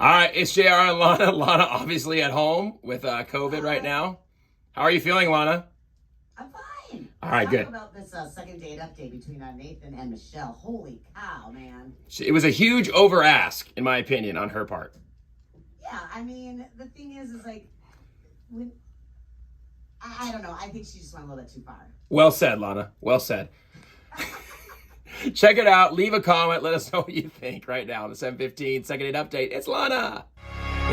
All right, it's JR and Lana. Lana obviously at home with COVID right now. How are you feeling, Lana? I'm fine. All right, good. Talk about this second date update between Nathan and Michelle. Holy cow, man. It was a huge over ask, in my opinion, on her part. Yeah, I mean, the thing is like, when I don't know. I think she just went a little bit too far. Well said, Lana. Well said. Check it out. Leave a comment. Let us know what you think right now on the 7:15 second date update. It's Lana.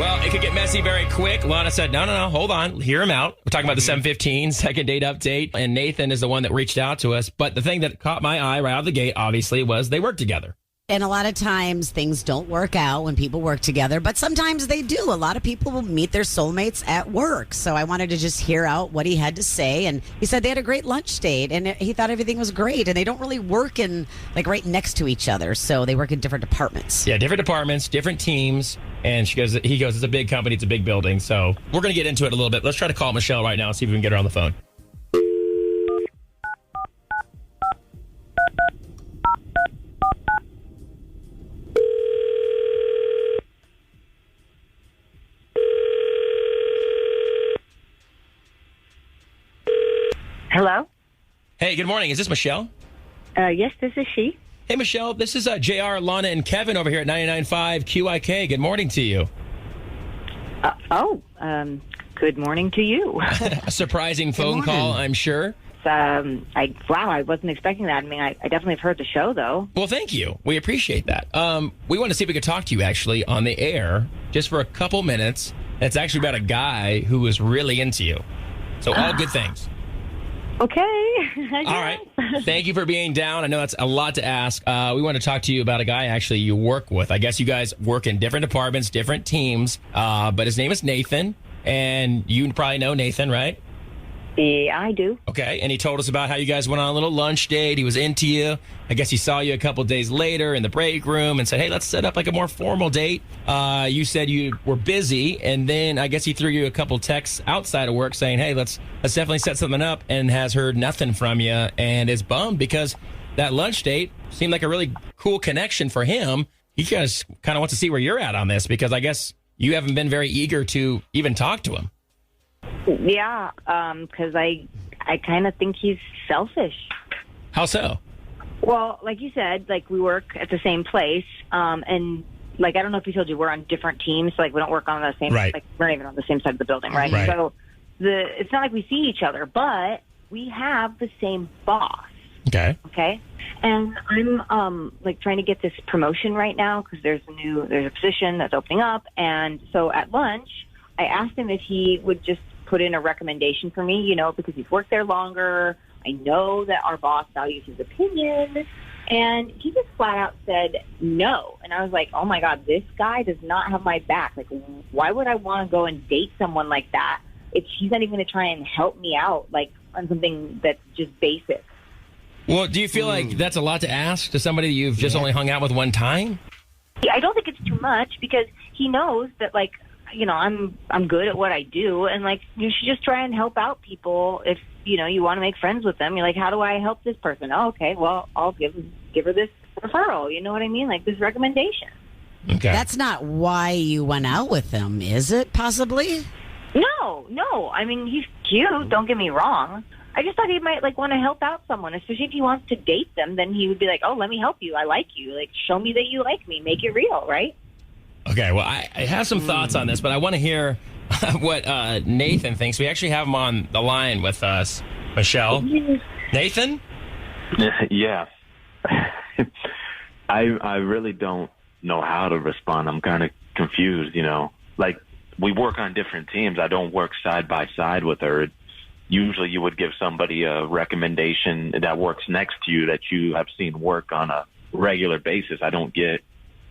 Well, it could get messy very quick. Lana said, no, hold on. Hear him out. We're talking about the 7:15 second date update, and Nathan is the one that reached out to us. But the thing that caught my eye right out of the gate, obviously, was they work together. And a lot of times things don't work out when people work together, but sometimes they do. A lot of people will meet their soulmates at work. So I wanted to just hear out what he had to say. And he said they had a great lunch date and he thought everything was great. And they don't really work in like right next to each other. So they work in different departments. Yeah, different departments, different teams. And he goes, it's a big company, it's a big building. So we're going to get into it a little bit. Let's try to call Michelle right now and see if we can get her on the phone. Hello? Hey, good morning. Is this Michelle? Yes, this is she. Hey, Michelle. This is JR, Lana, and Kevin over here at 99.5 QIK. Good morning to you. Good morning to you. A surprising phone call, I'm sure. I wasn't expecting that. I mean, I definitely have heard the show, though. Well, thank you. We appreciate that. We want to see if we could talk to you, actually, on the air, just for a couple minutes. It's actually about a guy who was really into you. So all good things. Okay. All right. Thank you for being down. I know that's a lot to ask. We want to talk to you about a guy actually you work with. I guess you guys work in different departments, different teams, but his name is Nathan, and you probably know Nathan, right? Yeah, I do. Okay, and he told us about how you guys went on a little lunch date. He was into you. I guess he saw you a couple days later in the break room and said, hey, let's set up like a more formal date. You said you were busy, and then I guess he threw you a couple texts outside of work saying, hey, let's definitely set something up, and has heard nothing from you and is bummed because that lunch date seemed like a really cool connection for him. He just kind of wants to see where you're at on this because I guess you haven't been very eager to even talk to him. Yeah, because I kind of think he's selfish. How so? Well, like you said, like we work at the same place, and like I don't know if he told you we're on different teams. So, like we don't work on the same. Right. Like we're not even on the same side of the building, right? Right. So it's not like we see each other, but we have the same boss. Okay. Okay. And I'm like trying to get this promotion right now because there's a position that's opening up, and so at lunch I asked him if he would just put in a recommendation for me, because he's worked there longer. I know that our boss values his opinion. And he just flat out said no. And I was like, oh, my God, this guy does not have my back. Like, why would I want to go and date someone like that if he's not even going to try and help me out, like, on something that's just basic? Well, do you feel like that's a lot to ask to somebody you've just only hung out with one time? Yeah, I don't think it's too much because he knows that, like, I'm good at what I do, and like you should just try and help out people if you want to make friends with them. You're like, how do I help this person? Oh, okay, well I'll give her this referral. You know what I mean? Like this recommendation. Okay, That's not why you went out with him, is it? Possibly. No. I mean, he's cute. Don't get me wrong. I just thought he might like want to help out someone, especially if he wants to date them. Then he would be like, oh, let me help you. I like you. Like, show me that you like me. Make it real, right? Okay, well, I have some thoughts on this, but I want to hear what Nathan thinks. We actually have him on the line with us. Michelle? Nathan? Yeah. I really don't know how to respond. I'm kind of confused, Like, we work on different teams. I don't work side by side with her. Usually you would give somebody a recommendation that works next to you that you have seen work on a regular basis. I don't get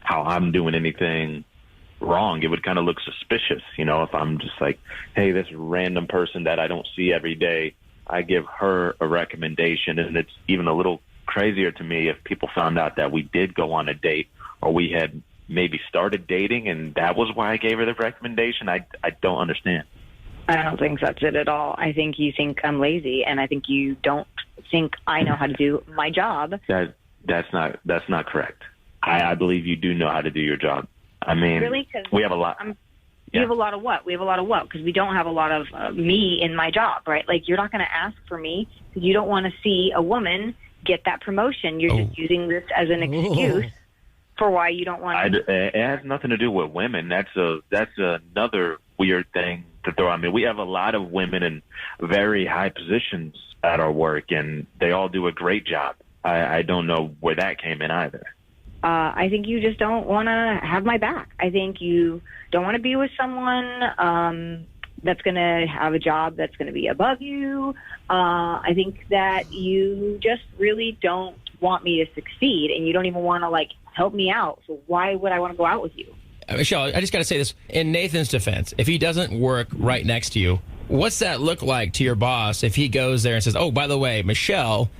how I'm doing anything wrong. It would kind of look suspicious, if I'm just like, hey, this random person that I don't see every day, I give her a recommendation. And it's even a little crazier to me if people found out that we did go on a date or we had maybe started dating and that was why I gave her the recommendation. I don't understand. I don't think that's it at all. I think you think I'm lazy, and I think you don't think I know how to do my job. That's not correct. I believe you do know how to do your job. I mean, Really? 'Cause we have a lot. We have a lot of what? We have a lot of what? Because we don't have a lot of me in my job, right? Like, you're not going to ask for me because you don't want to see a woman get that promotion. You're just using this as an excuse for why you don't want to. It has nothing to do with women. That's another weird thing to throw. I mean, we have a lot of women in very high positions at our work, and they all do a great job. I don't know where that came in either. I think you just don't want to have my back. I think you don't want to be with someone that's going to have a job that's going to be above you. I think that you just really don't want me to succeed, and you don't even want to, like, help me out. So why would I want to go out with you? Michelle, I just got to say this. In Nathan's defense, if he doesn't work right next to you, what's that look like to your boss if he goes there and says, oh, by the way, Michelle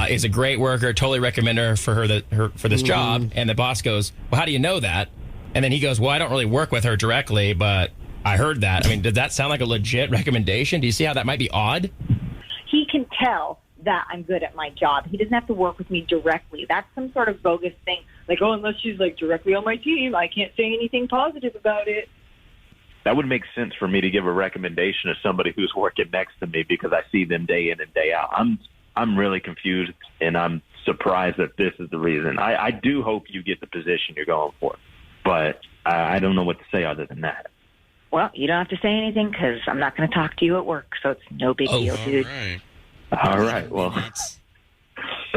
is a great worker, totally recommend her for this job, and the boss goes, well, how do you know that? And then he goes, well, I don't really work with her directly, but I heard that. I mean, does that sound like a legit recommendation? Do you see how that might be odd? He can tell that I'm good at my job. He doesn't have to work with me directly. That's some sort of bogus thing. Like, oh, unless she's, like, directly on my team, I can't say anything positive about it. That would make sense for me to give a recommendation to somebody who's working next to me because I see them day in and day out. I'm really confused, and I'm surprised that this is the reason. I do hope you get the position you're going for, but I don't know what to say other than that. Well, you don't have to say anything because I'm not going to talk to you at work, so it's no big deal, dude. All right. Well, guess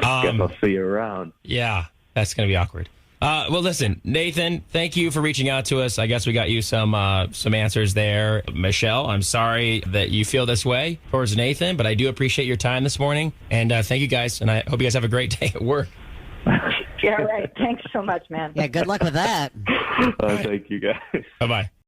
I'll see you around. Yeah, that's going to be awkward. Well, listen, Nathan, thank you for reaching out to us. I guess we got you some answers there. Michelle, I'm sorry that you feel this way towards Nathan, but I do appreciate your time this morning. And thank you guys. And I hope you guys have a great day at work. Yeah, right. Thanks so much, man. Yeah, good luck with that. Thank you, guys. Bye-bye.